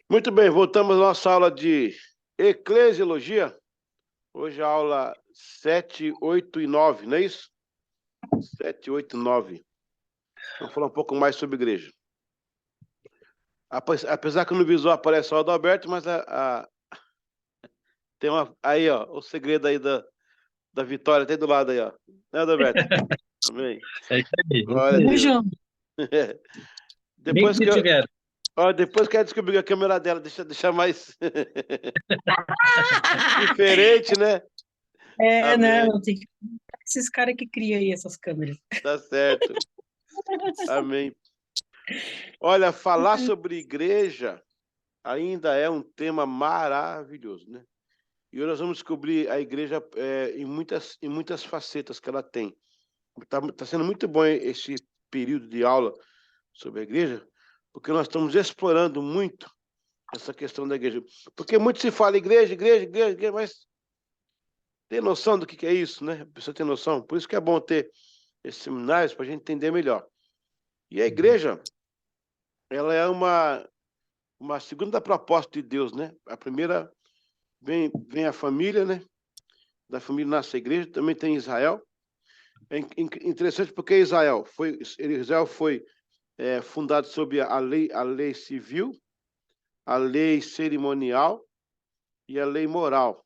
Muito bem, voltamos à nossa aula de eclesiologia. Hoje a aula 7, 8 e 9, não é isso? 7, 8 e 9. Vamos falar um pouco mais sobre igreja. Apesar que no visual aparece só o Adalberto, mas tem uma aí, ó, o segredo aí da vitória, tem do lado aí, ó. Né, Adalberto? Amém. É isso aí, Glória a isso aí. Deus. Bem Depois que que eu, tiver. ó, depois que eu descobri a câmera dela, deixa mais diferente, né? É, Amém. não, tem que... Esses caras que criam aí essas câmeras. Tá certo. Amém. Olha, falar sobre igreja ainda é um tema maravilhoso, né? E hoje nós vamos descobrir a igreja em muitas facetas que ela tem. Tá sendo muito bom esse período de aula sobre a igreja, porque nós estamos explorando muito essa questão da igreja. Porque muito se fala igreja, mas tem noção do que é isso, né? A pessoa tem noção. Por isso que é bom ter esses seminários para a gente entender melhor. E a igreja, ela é uma segunda proposta de Deus, né? A primeira vem a família, né? Da família nasce a igreja, também tem Israel. É interessante porque Israel foi fundado sob a lei civil, a lei cerimonial e a lei moral.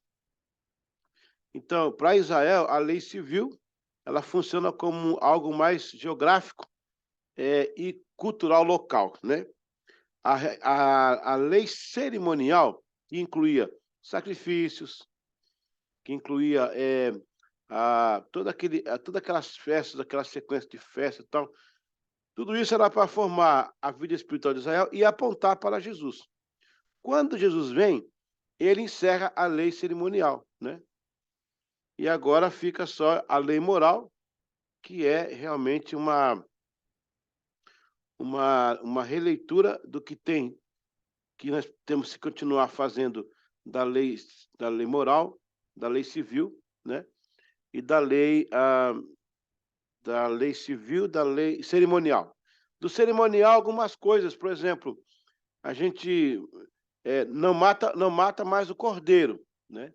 Então, para Israel, a lei civil ela funciona como algo mais geográfico e cultural local, né? A lei cerimonial que incluía sacrifícios, que incluía todas aquelas festas, aquela sequência de festas e tal. Tudo isso era para formar a vida espiritual de Israel e apontar para Jesus. Quando Jesus vem, ele encerra a lei cerimonial, né? E agora fica só a lei moral, que é realmente uma releitura do que tem, que nós temos que continuar fazendo da lei moral, da lei civil, né? E da lei civil, da lei cerimonial. Do cerimonial, algumas coisas, por exemplo, a gente não mata mais o cordeiro, né?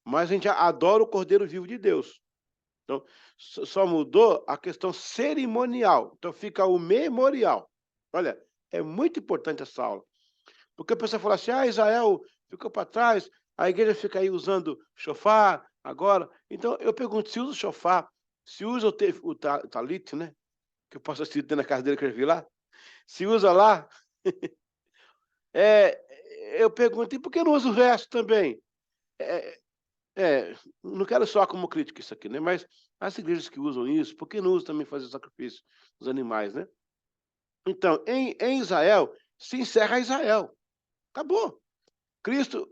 Mas a gente adora o cordeiro vivo de Deus. Então, só mudou a questão cerimonial. Então, fica o memorial. Olha, é muito importante essa aula. Porque a pessoa fala assim, Israel ficou para trás, a igreja fica aí usando chofar agora. Então, eu pergunto, se usa o chofar, se usa o talit, né? Que eu posso assistir na casa dele que eu vi lá. Se usa lá, eu pergunto, e por que não usa o resto também? É, não quero só como crítica isso aqui, né? Mas as igrejas que usam isso, por que não usam também fazer sacrifício dos animais, né? Então, em Israel, se encerra Israel. Acabou. Cristo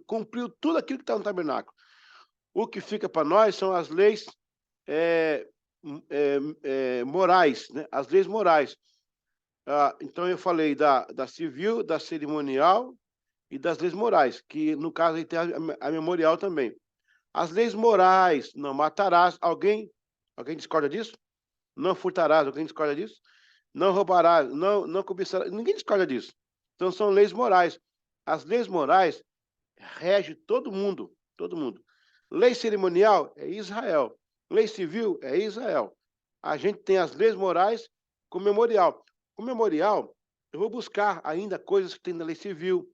cumpriu tudo aquilo que está no tabernáculo. O que fica para nós são as leis morais, né? As leis morais. Então, eu falei da civil, da cerimonial e das leis morais, que no caso aí tem a memorial também. As leis morais, não matarás. Alguém discorda disso? Não furtarás. Alguém discorda disso? Não roubarás. Não cobiçarás. Ninguém discorda disso. Então, são leis morais. As leis morais regem todo mundo. Todo mundo. Lei cerimonial é Israel. Lei civil é Israel. A gente tem as leis morais com memorial. Com memorial, eu vou buscar ainda coisas que tem na lei civil,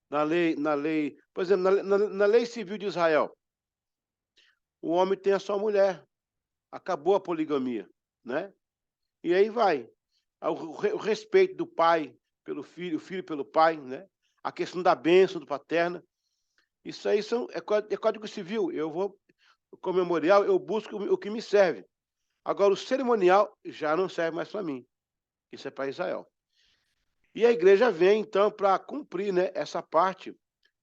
por exemplo, na lei civil de Israel, o homem tem a sua mulher, acabou a poligamia, né? E aí vai. O respeito do pai pelo filho, o filho pelo pai, né? A questão da bênção do paterno. Isso aí é código civil. Eu vou, com o memorial, eu busco o que me serve. Agora, o cerimonial já não serve mais para mim. Isso é para Israel. E a igreja vem, então, para cumprir, né, essa parte,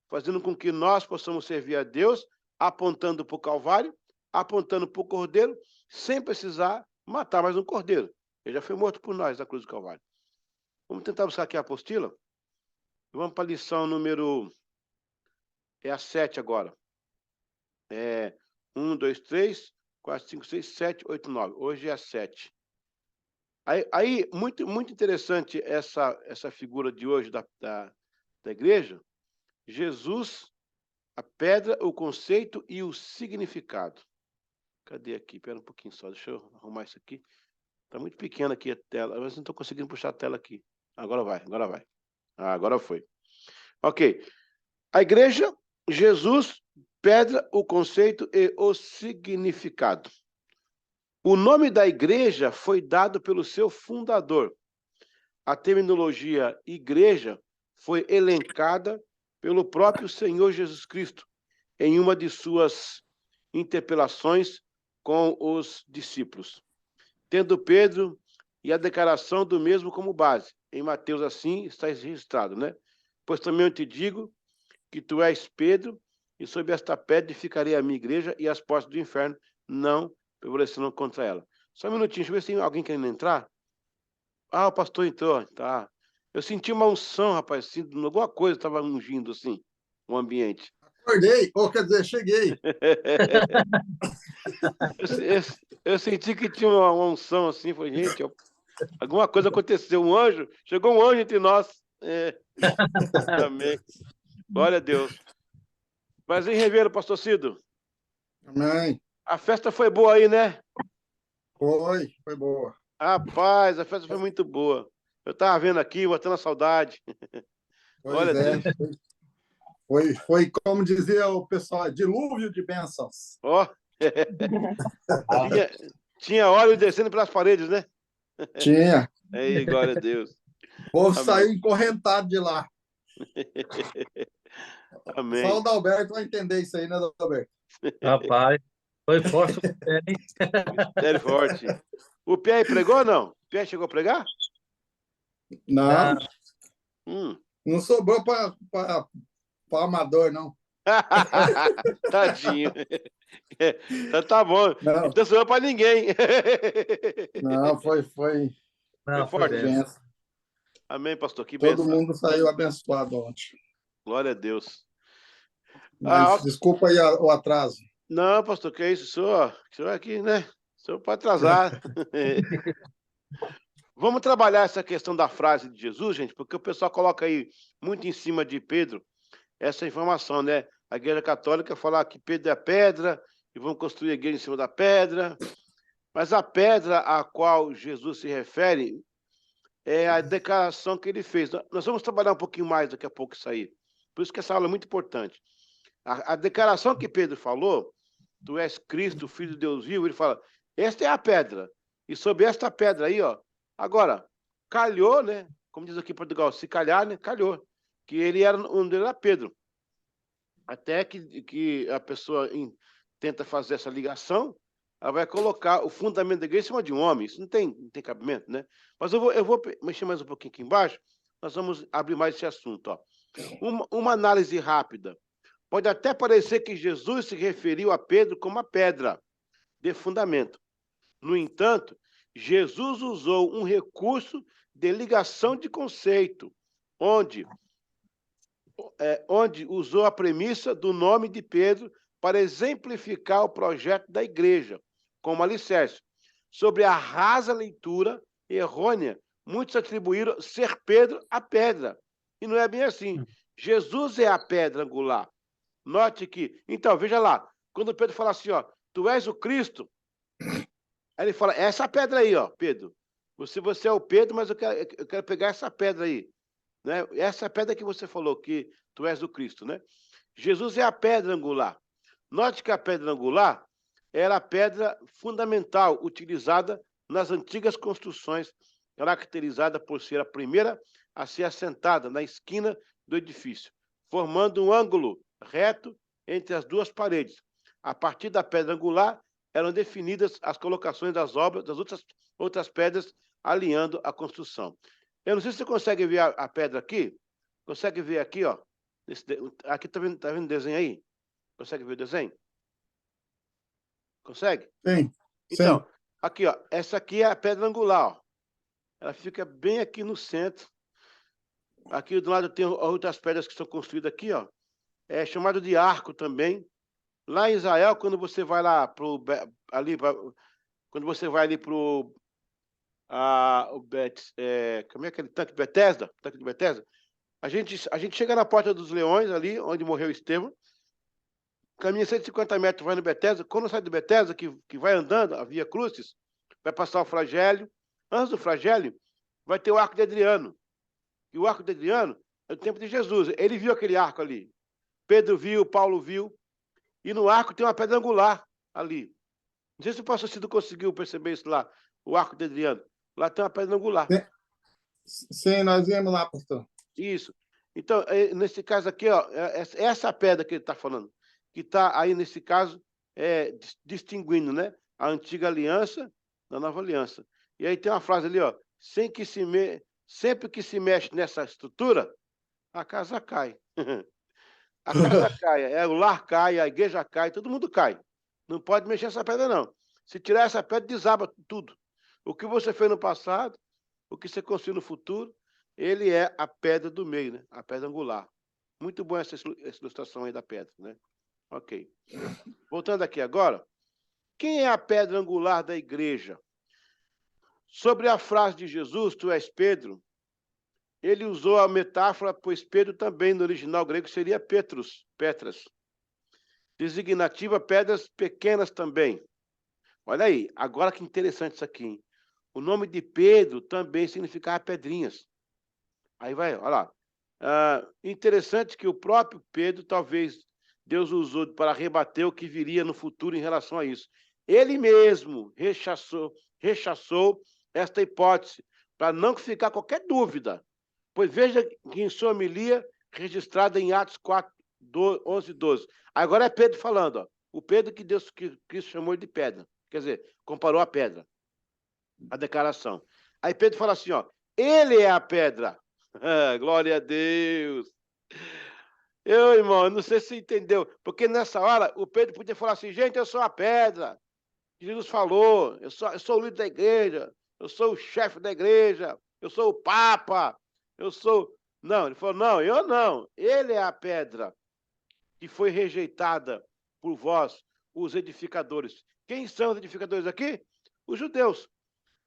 fazendo com que nós possamos servir a Deus, apontando para o Calvário, apontando para o Cordeiro, sem precisar matar mais um Cordeiro. Ele já foi morto por nós na cruz do Calvário. Vamos tentar buscar aqui a apostila? Vamos para a lição número... É a 7 agora. 1, 2, 3, 4, 5, 6, 7, 8, 9. Hoje é a 7. Aí muito, muito interessante essa figura de hoje da igreja. Jesus, a pedra, o conceito e o significado. Cadê aqui? Espera um pouquinho só, deixa eu arrumar isso aqui. Está muito pequena aqui a tela, mas não estou conseguindo puxar a tela aqui. Agora vai, agora vai. Agora foi. Ok. A igreja, Jesus, pedra, o conceito e o significado. O nome da igreja foi dado pelo seu fundador. A terminologia igreja foi elencada pelo próprio Senhor Jesus Cristo em uma de suas interpelações com os discípulos, tendo Pedro e a declaração do mesmo como base. Em Mateus assim está registrado, né? Pois também eu te digo que tu és Pedro, e sob esta pedra edificarei a minha igreja, e as portas do inferno não prevalecerão contra ela. Só um minutinho, deixa eu ver se tem alguém querendo entrar. O pastor entrou, tá. Eu senti uma unção, rapaz, assim, alguma coisa estava ungindo, assim, o ambiente. Acordei, ou quer dizer, cheguei. eu senti que tinha uma unção, assim, foi, gente, alguma coisa aconteceu, chegou um anjo entre nós. Amém. Glória a Deus. Mas em Ribeiro, pastor Cido, Amém. a festa foi boa aí, né? Foi boa. Rapaz, a festa foi muito boa. Eu estava vendo aqui, matando a saudade. Pois é. Foi, como dizia o pessoal, dilúvio de bênçãos. Ó. Tinha óleo descendo pelas paredes, né? Tinha. Aí, glória a Deus. O povo Amém. saiu encorrentado de lá. Amém. Só o Dalberto vai entender isso aí, né, Dalberto? Rapaz, foi forte o pé, hein? Sério, forte. O Pierre pregou ou não? O Pierre chegou a pregar? Não, Não. não sobrou para amador, não. Tadinho. Então tá bom. Não. Então sobrou para ninguém. Não, foi Não, forte. foi benção. benção. Amém, pastor. Que Todo benção. mundo saiu abençoado ontem. Glória a Deus. Mas desculpa aí o atraso. Não, pastor, que é isso? O senhor aqui, né? O senhor pode atrasar. Vamos trabalhar essa questão da frase de Jesus, gente, porque o pessoal coloca aí muito em cima de Pedro essa informação, né? A Igreja Católica fala que Pedro é a pedra e vão construir a igreja em cima da pedra. Mas a pedra a qual Jesus se refere é a declaração que ele fez. Nós vamos trabalhar um pouquinho mais daqui a pouco isso aí. Por isso que essa aula é muito importante. A declaração que Pedro falou, tu és Cristo, Filho de Deus vivo, ele fala, esta é a pedra. E sobre esta pedra aí, ó, agora, calhou, né? Como diz aqui em Portugal, se calhar, né? Calhou. Que ele era, onde era Pedro. Até que a pessoa tenta fazer essa ligação, ela vai colocar o fundamento da igreja em cima de um homem. Isso não tem cabimento, né? Mas eu vou mexer mais um pouquinho aqui embaixo, nós vamos abrir mais esse assunto. Ó. Uma análise rápida. Pode até parecer que Jesus se referiu a Pedro como a pedra de fundamento. No entanto, Jesus usou um recurso de ligação de conceito, onde usou a premissa do nome de Pedro para exemplificar o projeto da igreja, como alicerce. Sobre a rasa leitura errônea, muitos atribuíram ser Pedro a pedra. E não é bem assim. Jesus é a pedra angular. Note que... Então, veja lá. Quando Pedro fala assim, ó, tu és o Cristo, aí ele fala, essa pedra aí, ó, Pedro. Você é o Pedro, mas eu quero pegar essa pedra aí. Né? Essa pedra que você falou, que tu és o Cristo, né? Jesus é a pedra angular. Note que a pedra angular era a pedra fundamental utilizada nas antigas construções, caracterizada por ser a primeira a ser assentada na esquina do edifício, formando um ângulo reto entre as duas paredes. A partir da pedra angular, eram definidas as colocações das obras, das outras pedras, alinhando a construção. Eu não sei se você consegue ver a pedra aqui. Consegue ver aqui, ó. Aqui tá vendo o desenho aí? Consegue ver o desenho? Consegue? Sim. Então, aqui, ó. Essa aqui é a pedra angular, ó. Ela fica bem aqui no centro. Aqui do lado tem outras pedras que são construídas aqui, ó. É chamado de arco também. Lá em Israel, quando você vai lá quando você vai ali como é aquele tanque de Betesda? Tanque de Betesda? A gente chega na Porta dos Leões, ali onde morreu Estevão, caminha 150 metros, vai no Betesda. Quando sai do Betesda, que vai andando, a Via Crucis, vai passar o flagélio. Antes do flagélio, vai ter o Arco de Adriano. E o Arco de Adriano é do tempo de Jesus. Ele viu aquele arco ali. Pedro viu, Paulo viu. E no arco tem uma pedra angular ali. Não sei se o pastor Cido conseguiu perceber isso lá, o Arco de Adriano. Lá tem uma pedra angular. Sim, nós viemos lá, pastor. Isso. Então, nesse caso aqui, ó, essa pedra que ele está falando, que está aí, nesse caso, distinguindo, né? A antiga aliança da nova aliança. E aí tem uma frase ali, ó, sempre que se mexe nessa estrutura, a casa cai. A casa cai, o lar cai, a igreja cai, todo mundo cai. Não pode mexer essa pedra, não. Se tirar essa pedra, desaba tudo. O que você fez no passado, o que você construiu no futuro, ele é a pedra do meio, né? A pedra angular. Muito boa essa ilustração aí da pedra, né? Ok. Voltando aqui agora. Quem é a pedra angular da igreja? Sobre a frase de Jesus, tu és Pedro, ele usou a metáfora, pois Pedro também, no original grego, seria Petras. Designativa, pedras pequenas também. Olha aí, agora que interessante isso aqui, hein? O nome de Pedro também significava pedrinhas. Aí vai, olha lá. Interessante que o próprio Pedro, talvez Deus usou para rebater o que viria no futuro em relação a isso. Ele mesmo rechaçou esta hipótese, para não ficar qualquer dúvida. Pois veja que em sua homilia, registrada em Atos 4, 11 e 12. Agora é Pedro falando, ó, o Pedro que Cristo chamou de pedra. Quer dizer, comparou a pedra. A declaração. Aí Pedro fala assim, ó, ele é a pedra. Glória a Deus. Irmão, não sei se você entendeu, porque nessa hora o Pedro podia falar assim, gente, eu sou a pedra. Jesus falou, eu sou o líder da igreja, eu sou o chefe da igreja, eu sou o papa, eu sou... Não, ele falou, não, eu não. Ele é a pedra que foi rejeitada por vós, os edificadores. Quem são os edificadores aqui? Os judeus,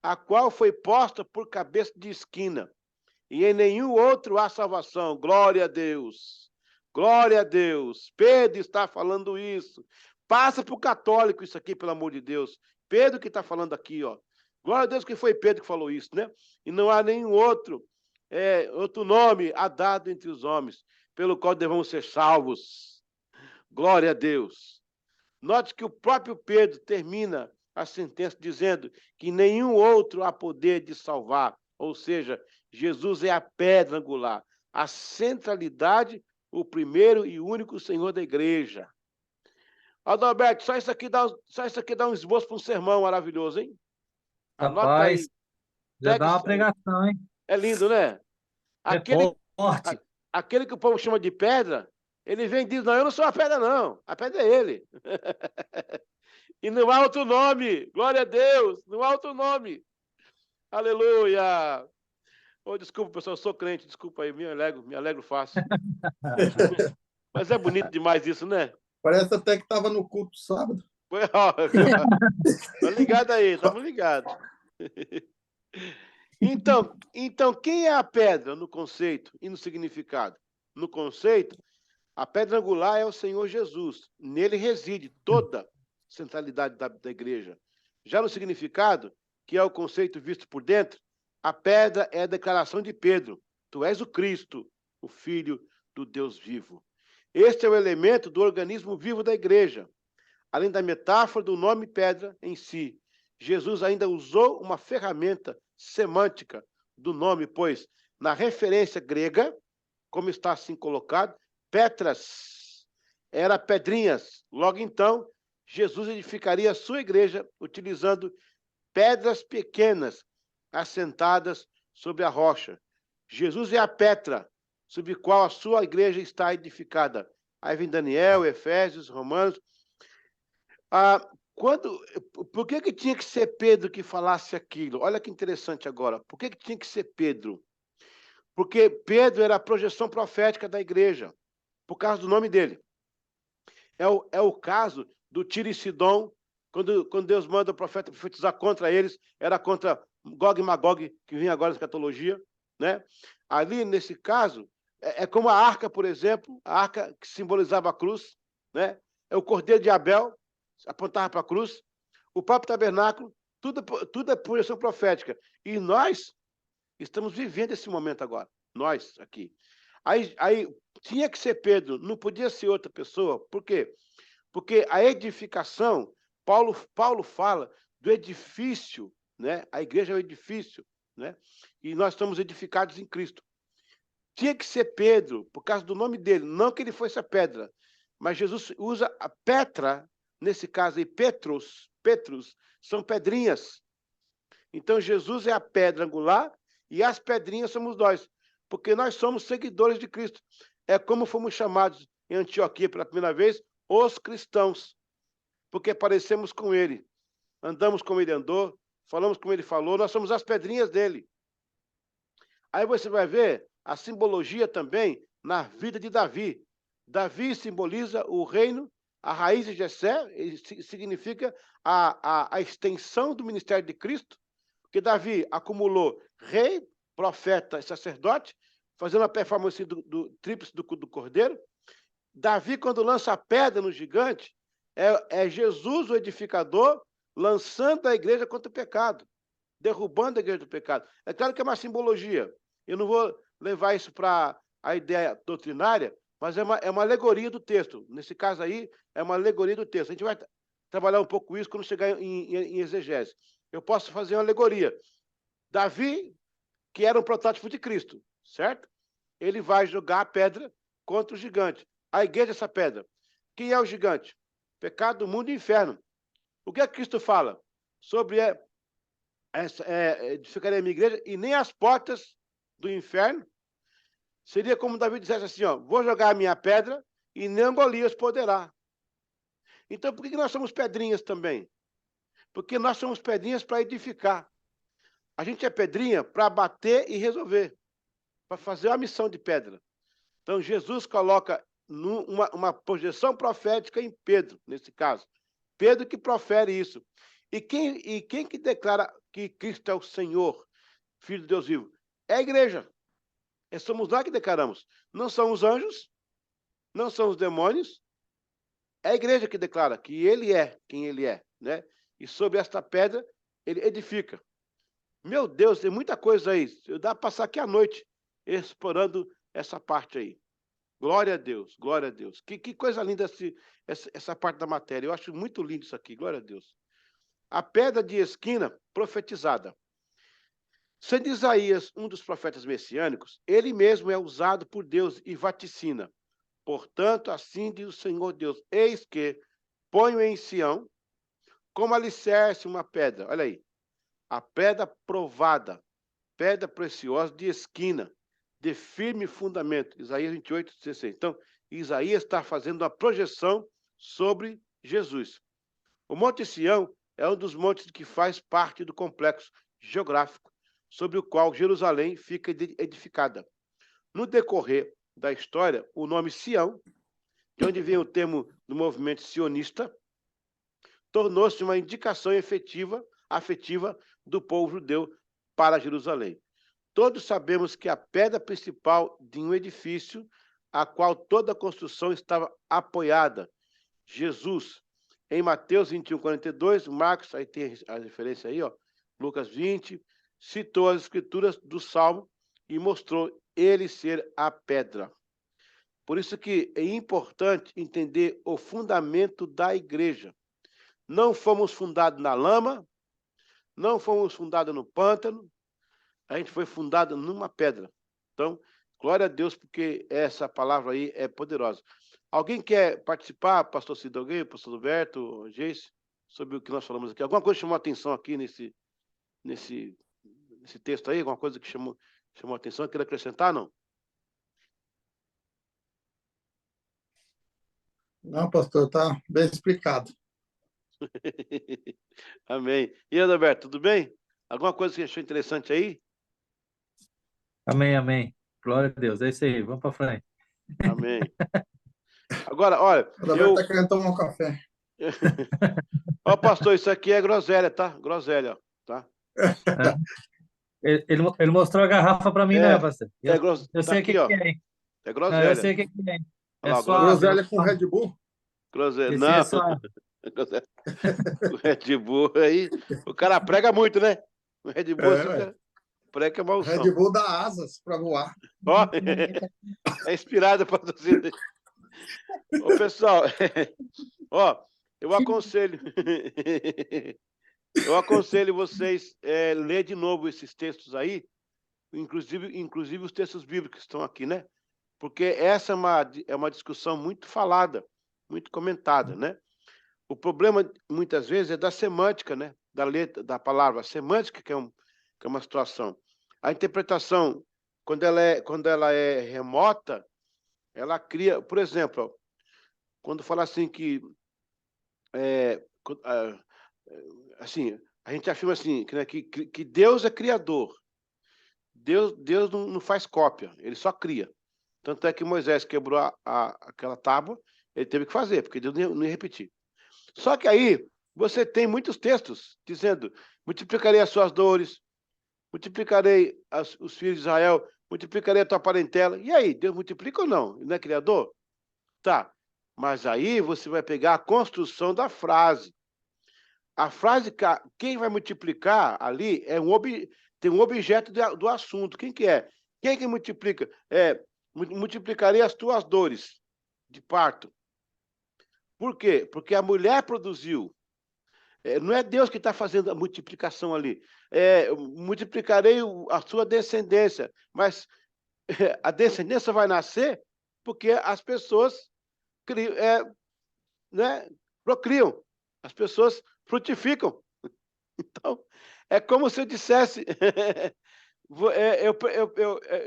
a qual foi posta por cabeça de esquina. E em nenhum outro há salvação. Glória a Deus. Glória a Deus. Pedro está falando isso. Passa para o católico isso aqui, pelo amor de Deus. Pedro que está falando aqui, ó. Glória a Deus que foi Pedro que falou isso, né? E não há nenhum outro nome a dado entre os homens, pelo qual devemos ser salvos. Glória a Deus. Note que o próprio Pedro termina a sentença dizendo que nenhum outro há poder de salvar. Ou seja, Jesus é a pedra angular, a centralidade, o primeiro e único Senhor da igreja. Adalberto, só isso aqui dá um esboço para um sermão maravilhoso, hein? Anota aí. Rapaz, já dá uma pregação, hein? É lindo, né? Forte. Aquele que o povo chama de pedra, ele vem e diz, não, eu não sou a pedra, não. A pedra é ele. E não há outro nome. Glória a Deus. Não há outro nome. Aleluia. Oh, desculpa, pessoal, eu sou crente. Desculpa aí, me alegro fácil. Mas é bonito demais isso, né? Parece até que estava no culto sábado. Tá ligado aí, estamos ligados. Então, quem é a pedra no conceito e no significado? No conceito, a pedra angular é o Senhor Jesus. Nele reside toda a centralidade da igreja. Já no significado, que é o conceito visto por dentro, a pedra é a declaração de Pedro. Tu és o Cristo, o Filho do Deus vivo. Este é o elemento do organismo vivo da igreja. Além da metáfora do nome pedra em si, Jesus ainda usou uma ferramenta semântica do nome, pois, na referência grega, como está assim colocado, Petras era pedrinhas. Logo então, Jesus edificaria a sua igreja utilizando pedras pequenas assentadas sobre a rocha. Jesus é a pedra sobre a qual a sua igreja está edificada. Aí vem Daniel, Efésios, Romanos. Por que tinha que ser Pedro que falasse aquilo? Olha que interessante agora. Por que tinha que ser Pedro? Porque Pedro era a projeção profética da igreja, por causa do nome dele. É o caso do Tiro e Sidom, quando Deus manda o profeta profetizar contra eles, era contra Gog e Magog, que vem agora na escatologia, né? Ali, nesse caso, é como a arca, por exemplo, a arca que simbolizava a cruz, né? É o cordeiro de Abel, apontava para a cruz, o próprio tabernáculo, tudo é projeção profética. E nós estamos vivendo esse momento agora, nós aqui. Aí tinha que ser Pedro, não podia ser outra pessoa. Por quê? Porque a edificação, Paulo fala do edifício, né? A igreja é um edifício, né? E nós estamos edificados em Cristo. Tinha que ser Pedro, por causa do nome dele, não que ele fosse a pedra, mas Jesus usa a Petra, nesse caso aí, Petrus, são pedrinhas. Então Jesus é a pedra angular e as pedrinhas somos nós, porque nós somos seguidores de Cristo. É como fomos chamados em Antioquia pela primeira vez, os cristãos, porque parecemos com ele, andamos como ele andou, falamos como ele falou, nós somos as pedrinhas dele. Aí você vai ver a simbologia também na vida de Davi. Davi simboliza o reino, a raiz de Jessé, significa a extensão do ministério de Cristo, porque Davi acumulou rei, profeta e sacerdote, fazendo a performance do tríplice do cordeiro. Davi, quando lança a pedra no gigante, é Jesus, o edificador, lançando a igreja contra o pecado, derrubando a igreja do pecado. É claro que é uma simbologia. Eu não vou levar isso para a ideia doutrinária, mas é uma alegoria do texto. Nesse caso aí, é uma alegoria do texto. A gente vai trabalhar um pouco isso quando chegar em exegese. Eu posso fazer uma alegoria. Davi, que era um protótipo de Cristo, certo? Ele vai jogar a pedra contra o gigante. A igreja é essa pedra. Quem é o gigante? Pecado do mundo e inferno. O que é que Cristo fala? Sobre edificarei a minha igreja e nem as portas do inferno. Seria como Davi dissesse assim, ó, vou jogar a minha pedra e nem Golias poderá. Então, por que nós somos pedrinhas também? Porque nós somos pedrinhas para edificar. A gente é pedrinha para bater e resolver, para fazer uma missão de pedra. Então, Jesus coloca uma projeção profética em Pedro, nesse caso. Pedro que profere isso. E quem que declara que Cristo é o Senhor, Filho de Deus vivo? É a igreja. Somos nós que declaramos. Não são os anjos, não são os demônios. É a igreja que declara que ele é quem ele é, né? E sobre esta pedra, ele edifica. Meu Deus, tem muita coisa aí. Eu dá para passar aqui à noite explorando essa parte aí. Glória a Deus, glória a Deus. Que coisa linda essa parte da matéria. Eu acho muito lindo isso aqui, glória a Deus. A pedra de esquina profetizada. Sendo Isaías um dos profetas messiânicos, ele mesmo é usado por Deus e vaticina. Portanto, assim diz o Senhor Deus, eis que ponho em Sião como alicerce uma pedra. Olha aí. A pedra provada, pedra preciosa de esquina, de firme fundamento. Isaías 28, 16. Então, Isaías está fazendo uma projeção sobre Jesus. O Monte Sião é um dos montes que faz parte do complexo geográfico sobre o qual Jerusalém fica edificada. No decorrer da história, o nome Sião, de onde vem o termo do movimento sionista, tornou-se uma indicação afetiva do povo judeu para Jerusalém. Todos sabemos que a pedra principal de um edifício, a qual toda a construção estava apoiada, Jesus. Em Mateus 21, 42, Marcos, aí tem a referência aí, ó, Lucas 20, citou as escrituras do Salmo e mostrou ele ser a pedra. Por isso que é importante entender o fundamento da igreja. Não fomos fundados na lama, não fomos fundados no pântano, a gente foi fundado numa pedra. Então, glória a Deus, porque essa palavra aí é poderosa. Alguém quer participar, pastor Cid, alguém, pastor Roberto, Geice, sobre o que nós falamos aqui? Alguma coisa chamou a atenção aqui nesse texto aí? Alguma coisa que chamou a atenção? Quer acrescentar, não? Não, pastor, está bem explicado. Amém. E aí, Roberto, tudo bem? Alguma coisa que achou interessante aí? Amém, amém. Glória a Deus. É isso aí. Vamos para frente. Amém. Agora, olha, O Roberto está querendo tomar um café. Ó, pastor, isso aqui é groselha, tá? Groselha, tá? Ele mostrou a garrafa para mim, né, parceiro? Eu Tá sei o aqui, que ó. que é. É Não, eu groselha. sei o que que é. Olha É lá, suave. Groselha com Red Bull? Groselha. Esse é Não, suave. o Red Bull aí. O cara prega muito, né? O Red Bull, assim, o Ué. cara prega maldição. Red Bull dá asas para voar. Ó, é inspirado para torcida. Ô, pessoal, ó, eu aconselho. Eu aconselho vocês ler de novo esses textos aí, inclusive os textos bíblicos que estão aqui, né? Porque essa é uma discussão muito falada, muito comentada, né? O problema, muitas vezes, é da semântica, né? Da letra, da palavra. A semântica que é uma situação. A interpretação, quando ela é remota, ela cria... Por exemplo, ó, quando fala assim que... assim, a gente afirma assim, né, que Deus é criador. Deus não faz cópia, ele só cria. Tanto é que Moisés quebrou aquela tábua, ele teve que fazer, porque Deus não ia repetir. Só que aí você tem muitos textos dizendo: multiplicarei as suas dores, multiplicarei os filhos de Israel, multiplicarei a tua parentela. E aí, Deus multiplica ou não? Ele não é criador? Tá. Mas aí você vai pegar a construção da frase. A frase, quem vai multiplicar ali tem um objeto do assunto. Quem que é? Quem que multiplica? Multiplicarei as tuas dores de parto. Por quê? Porque a mulher produziu. Não é Deus que está fazendo a multiplicação ali. Multiplicarei a sua descendência. Mas a descendência vai nascer porque as pessoas né, procriam. As pessoas frutificam. Então, é como se eu dissesse...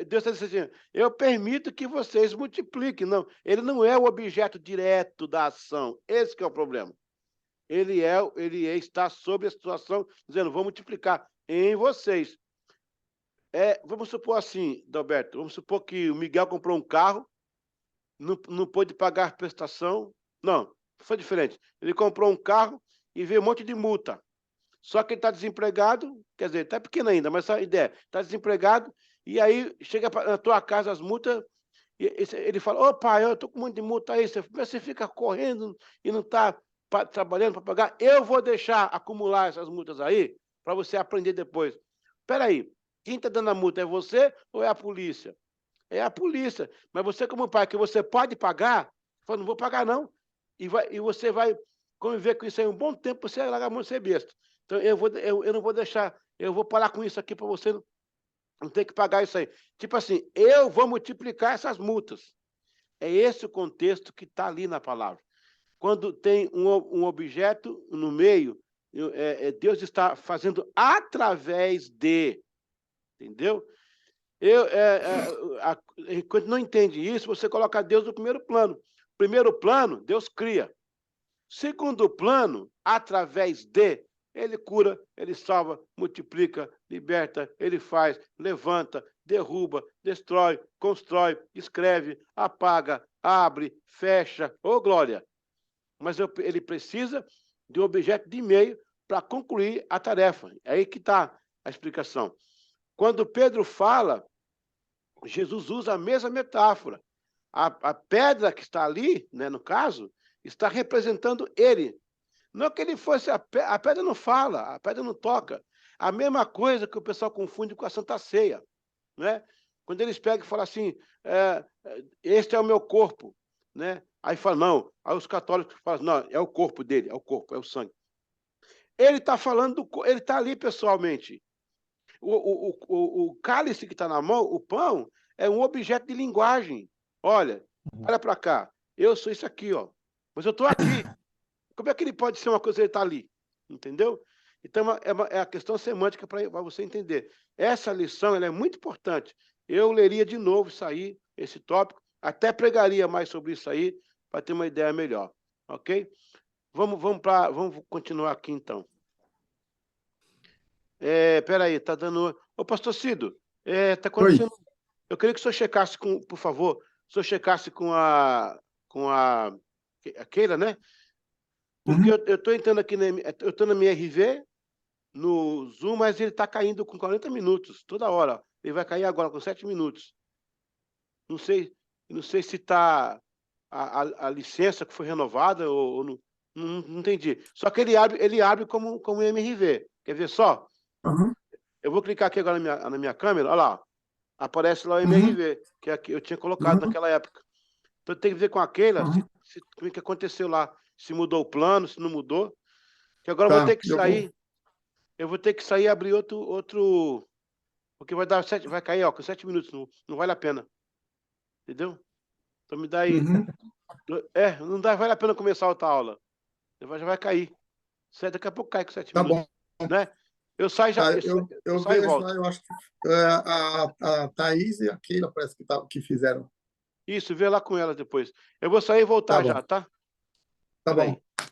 Deus está dizendo assim, eu permito que vocês multipliquem. Não, ele não é o objeto direto da ação. Esse que é o problema. Ele está sobre a situação, dizendo, vou multiplicar em vocês. Vamos supor assim, Dalberto, vamos supor que o Miguel comprou um carro, não pôde pagar a prestação. Não, foi diferente. Ele comprou um carro e veio um monte de multa. Só que ele está desempregado, quer dizer, está pequeno ainda, mas essa é a ideia, está desempregado, e aí chega na tua casa as multas, e ele fala, ô pai, eu estou com um monte de multa aí, você fica correndo e não está trabalhando para pagar, eu vou deixar acumular essas multas aí, para você aprender depois. Espera aí, quem está dando a multa é você ou é a polícia? É a polícia, mas você como pai, que você pode pagar, fala, não vou pagar não, e você vai conviver com isso aí um bom tempo, você vai largar a mão de ser besta. Então, eu não vou deixar, eu vou parar com isso aqui para você não ter que pagar isso aí. Tipo assim, eu vou multiplicar essas multas. É esse o contexto que está ali na palavra. Quando tem um objeto no meio, Deus está fazendo através de, entendeu? Quando não entende isso, você coloca Deus no primeiro plano. Primeiro plano, Deus cria. Segundo plano, através de, ele cura, ele salva, multiplica, liberta, ele faz, levanta, derruba, destrói, constrói, escreve, apaga, abre, fecha. Ô, glória! Mas ele precisa de um objeto de meio para concluir a tarefa. É aí que está a explicação. Quando Pedro fala, Jesus usa a mesma metáfora. A pedra que está ali, né, no caso, está representando ele. Não que ele fosse... A pedra não fala, a pedra não toca. A mesma coisa que o pessoal confunde com a Santa Ceia. Né? Quando eles pegam e falam assim, este é o meu corpo. Né? Aí fala, não. Aí os católicos falam, não, é o corpo dele, é o corpo, é o sangue. Ele está falando, ele está ali pessoalmente. O cálice que está na mão, o pão, é um objeto de linguagem. Olha para cá, eu sou isso aqui, ó. Mas eu estou aqui. Como é que ele pode ser uma coisa que ele está ali? Entendeu? Então, é a questão semântica para você entender. Essa lição ela é muito importante. Eu leria de novo isso aí, esse tópico, até pregaria mais sobre isso aí, para ter uma ideia melhor. Ok? Vamos continuar aqui, então. Peraí, está dando... Ô, pastor Cido, está acontecendo... Oi. Eu queria que o senhor checasse, por favor, o senhor checasse com a Keila, né? Porque eu estou entrando aqui, eu estou na minha RV, no Zoom, mas ele está caindo com 40 minutos, toda hora. Ele vai cair agora com 7 minutos. Não sei se está a licença que foi renovada ou não entendi. Só que ele abre como MRV. Quer ver só? Aham. Eu vou clicar aqui agora na minha câmera, olha lá. Aparece lá o Uhum. MRV, que eu tinha colocado Uhum. naquela época. Então tem que ver com aquela, Uhum. como é que aconteceu lá. Se mudou o plano, se não mudou. Que agora eu vou Tá, ter que eu vou. sair. Eu vou ter que sair e abrir outro. Porque vai cair, ó, com 7 minutos. Não vale a pena. Entendeu? Então me dá aí. Uhum. Não vale a pena começar outra aula. Já vai cair. Daqui a pouco cai com 7 Tá minutos. bom. Né? Eu saio já. Tá, Eu eu saio e vejo volto. lá, eu acho que a Thaís e a Keila parece que fizeram. Isso, vê lá com ela depois. Eu vou sair e voltar Tá bom, já, tá? tá Peraí. bom.